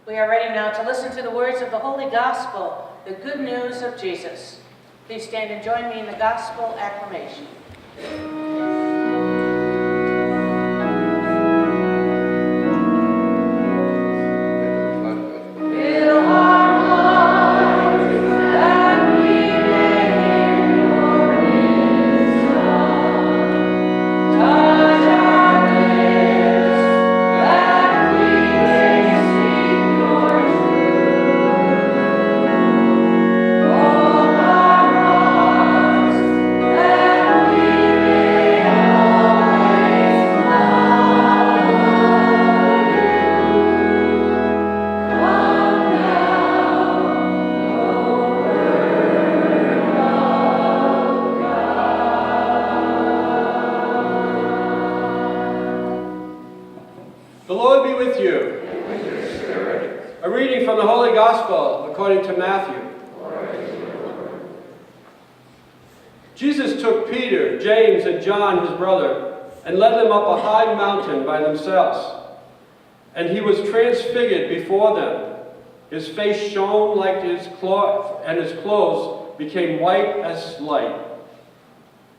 We are ready now to listen to the words of the Holy Gospel, the good news of Jesus. Please stand and join me in the Gospel acclamation. The Lord be with you. And with your spirit. A reading from the Holy Gospel according to Matthew. Jesus took Peter, James, and John, his brother, and led them up a high mountain by themselves. And he was transfigured before them. His face shone like his cloth, and his clothes became white as light.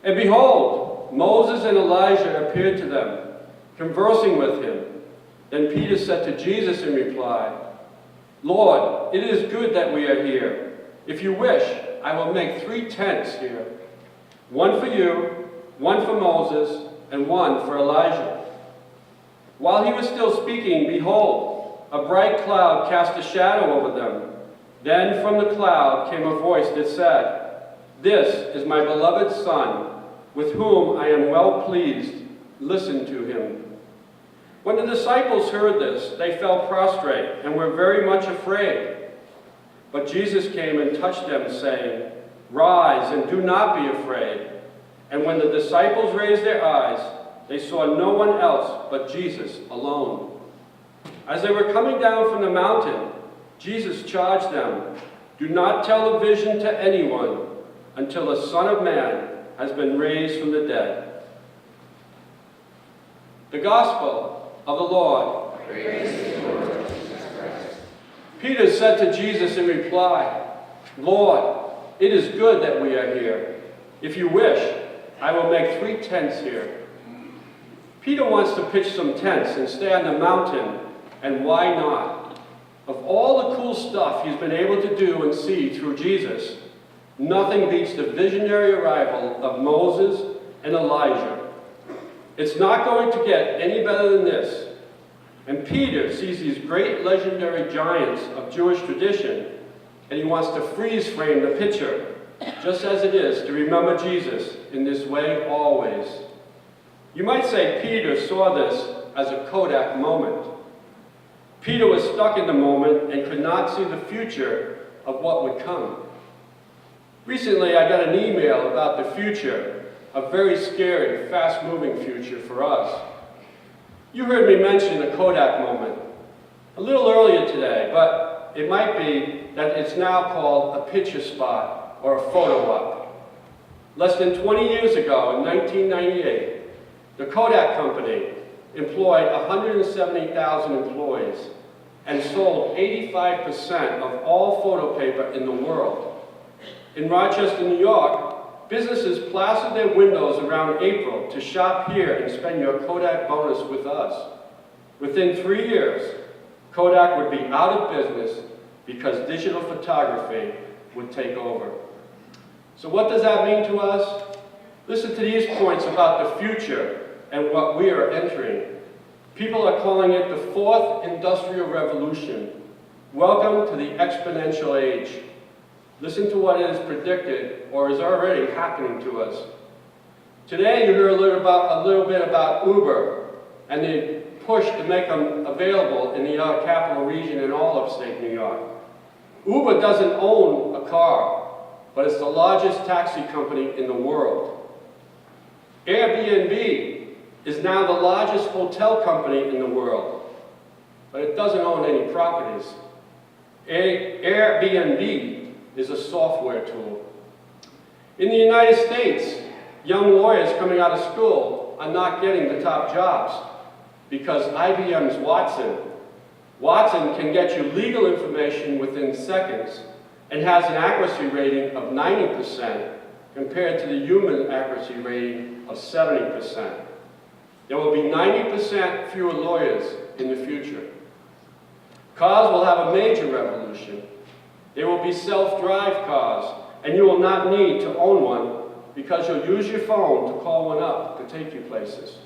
And behold, Moses and Elijah appeared to them, conversing with him. Then Peter said to Jesus in reply, "Lord, it is good that we are here. If you wish, I will make 3 tents here, one for you, one for Moses, and one for Elijah." While he was still speaking, behold, a bright cloud cast a shadow over them. Then from the cloud came a voice that said, "This is my beloved Son, with whom I am well pleased. Listen to him." When the disciples heard this, they fell prostrate and were very much afraid. But Jesus came and touched them, saying, "Rise and do not be afraid." And when the disciples raised their eyes, they saw no one else but Jesus alone. As they were coming down from the mountain, Jesus charged them, "Do not tell the vision to anyone until the Son of Man has been raised from the dead." The Gospel of the Lord. Praise to you, Lord Jesus Christ. Peter said to Jesus in reply, "Lord, it is good that we are here. If you wish, I will make 3 tents here." Peter wants to pitch some tents and stay on the mountain, and why not? Of all the cool stuff he's been able to do and see through Jesus, nothing beats the visionary arrival of Moses and Elijah. It's not going to get any better than this. And Peter sees these great legendary giants of Jewish tradition, and he wants to freeze frame the picture, just as it is to remember Jesus in this way always. You might say Peter saw this as a Kodak moment. Peter was stuck in the moment and could not see the future of what would come. Recently, I got an email about the future, a very scary, fast-moving future for us. You heard me mention a Kodak moment a little earlier today, but it might be that it's now called a picture spot or a photo op. Less than 20 years ago, in 1998, the Kodak company employed 170,000 employees and sold 85% of all photo paper in the world. In Rochester, New York, businesses plastered their windows around April to shop here and spend your Kodak bonus with us. Within 3 years, Kodak would be out of business because digital photography would take over. So what does that mean to us? Listen to these points about the future and what we are entering. People are calling it the 4th Industrial Revolution. Welcome to the exponential age. Listen to what is predicted or is already happening to us. Today you hear a little bit about Uber and the push to make them available in the capital region in all upstate New York. Uber doesn't own a car, but it's the largest taxi company in the world. Airbnb is now the largest hotel company in the world, but it doesn't own any properties. Airbnb is a software tool. In the United States, young lawyers coming out of school are not getting the top jobs because IBM's Watson Watson can get you legal information within seconds and has an accuracy rating of 90% compared to the human accuracy rating of 70%. There will be 90% fewer lawyers in the future. Cars will have a major revolution. There will be self-drive cars, and you will not need to own one because you'll use your phone to call one up to take you places.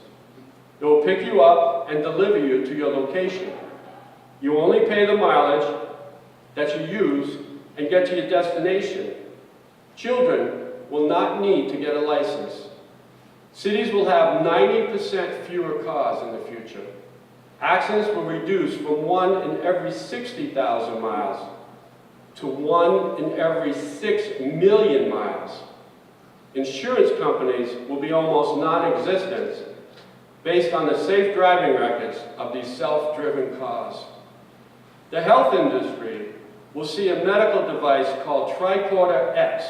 It will pick you up and deliver you to your location. You only pay the mileage that you use and get to your destination. Children will not need to get a license. Cities will have 90% fewer cars in the future. Accidents will reduce from 1 in every 60,000 miles to 1 in every 6 million miles. Insurance companies will be almost non-existent based on the safe driving records of these self-driven cars. The health industry will see a medical device called Tricorder X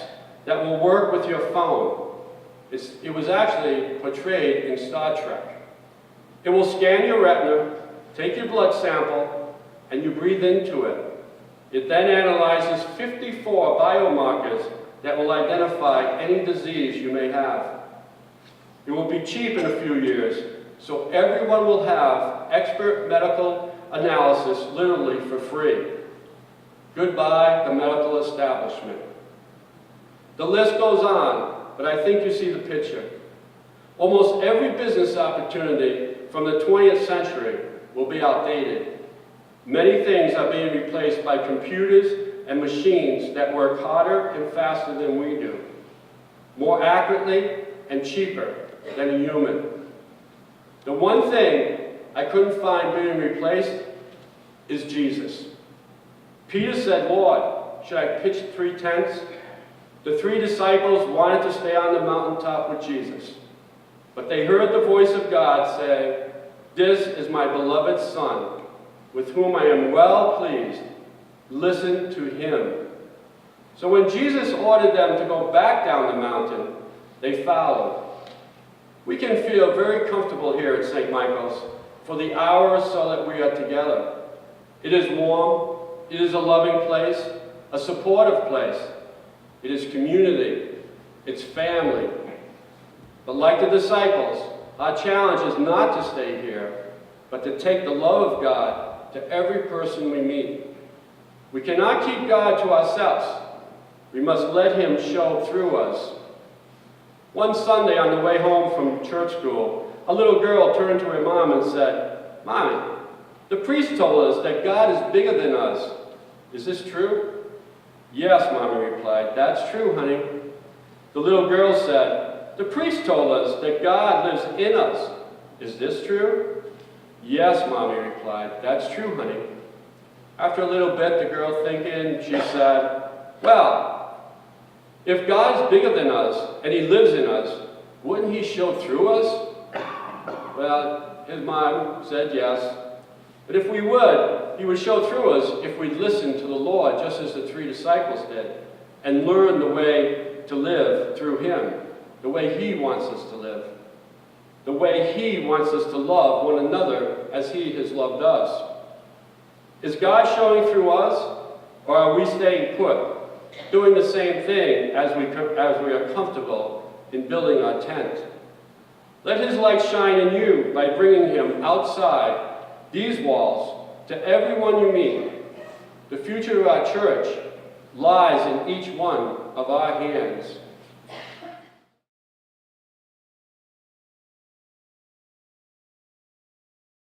that will work with your phone. It was actually portrayed in Star Trek. It will scan your retina, take your blood sample, and you breathe into it. It then analyzes 54 biomarkers that will identify any disease you may have. It will be cheap in a few years, so everyone will have expert medical analysis literally for free. Goodbye, the medical establishment. The list goes on, but I think you see the picture. Almost every business opportunity from the 20th century will be outdated. Many things are being replaced by computers and machines that work harder and faster than we do, more accurately and cheaper than a human. The one thing I couldn't find being replaced is Jesus. Peter said, "Lord, should I pitch 3 tents?" The 3 disciples wanted to stay on the mountaintop with Jesus, but they heard the voice of God say, "This is my beloved Son, with whom I am well pleased. Listen to him." So when Jesus ordered them to go back down the mountain, they followed. We can feel very comfortable here at St. Michael's for the hour or so that we are together. It is warm, it is a loving place, a supportive place. It is community, it's family. But like the disciples, our challenge is not to stay here, but to take the love of God to every person we meet. We cannot keep God to ourselves. We must let him show through us. One Sunday on the way home from church school, a little girl turned to her mom and said, "Mommy, the priest told us that God is bigger than us. Is this true?" "Yes," Mommy replied, "that's true, honey." The little girl said, "The priest told us that God lives in us. Is this true?" "Yes," Mommy replied, "that's true, honey." After a little bit, the girl thinking, she said, "Well, if God is bigger than us and he lives in us, wouldn't he show through us?" Well, his mom said yes. But if we would, he would show through us if we listened to the Lord, just as the 3 disciples did, and learn the way to live through him, the way he wants us to live, the way he wants us to love one another as he has loved us. Is God showing through us, or are we staying put, doing the same thing as we are comfortable in building our tent? Let his light shine in you by bringing him outside these walls to everyone you meet. The future of our church lies in each one of our hands.